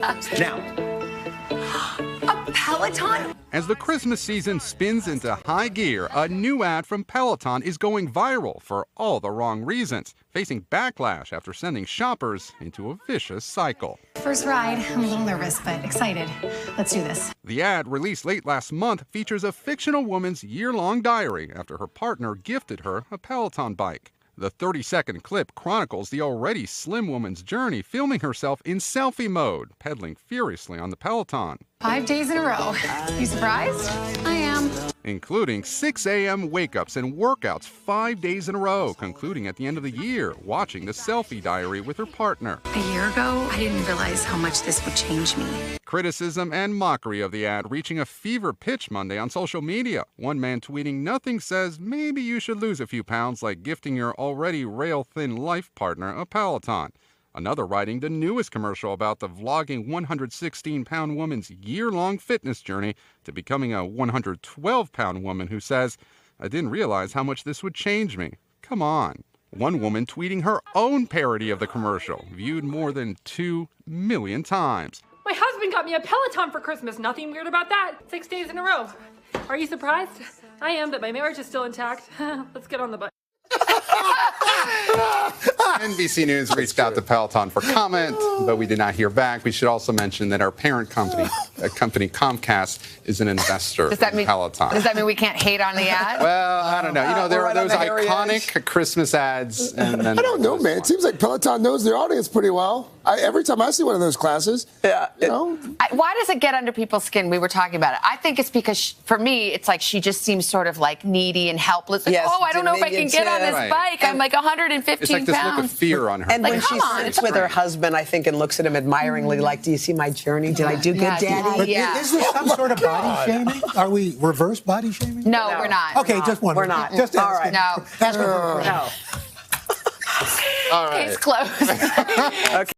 Now, a Peloton? As the Christmas season spins into high gear, a new ad from Peloton is going viral for all the wrong reasons, facing backlash after sending shoppers into a vicious cycle. First ride. I'm a little nervous, but excited. Let's do this. The ad, released late last month, features a fictional woman's year-long diary after her partner gifted her a Peloton bike. The 30-second clip chronicles the already slim woman's journey, filming herself in selfie mode, pedaling furiously on the Peloton. 5 days in a row. You surprised? I am. Including 6 a.m. wake-ups and workouts 5 days in a row, concluding at the end of the year, watching the selfie diary with her partner. A year ago, I didn't realize how much this would change me. Criticism and mockery of the ad reaching a fever pitch Monday on social media. One man tweeting, "Nothing says maybe you should lose a few pounds like gifting your already rail-thin life partner a Peloton." Another writing the newest commercial about the vlogging 116-pound woman's year-long fitness journey to becoming a 112-pound woman who says, "I didn't realize how much this would change me." Come on. One woman tweeting her own parody of the commercial, viewed more than 2 million times. My husband got me a Peloton for Christmas. Nothing weird about that. 6 days in a row. Are you surprised? I am, but my marriage is still intact. Let's get on the bike. NBC News reached out to Peloton for comment, but we did not hear back. We should also mention that our parent company, Comcast, is an investor in Peloton. Does that mean we can't hate on the ad? Well, I don't know. You know, there are those iconic Christmas ads. And then I don't know, man. It seems like Peloton knows their audience pretty well. Every time I see one of those classes, you know. Why does it get under people's skin? We were talking about it. I think it's because, for me, it's like she just seems sort of like needy and helpless. Like, Yes, I don't know if I can get on this bike. I'm like 115 It's like this pounds. look of fear on her. And when she sits with her husband, I think, and looks at him admiringly, like, "Do you see my journey? Did I do good, Daddy?" But is this some sort of body shaming? Are we reverse body shaming? No, we're not. Okay, just one. We're not. Just All asking. right. No. Asking for a friend. No. All right. Case closed. Okay.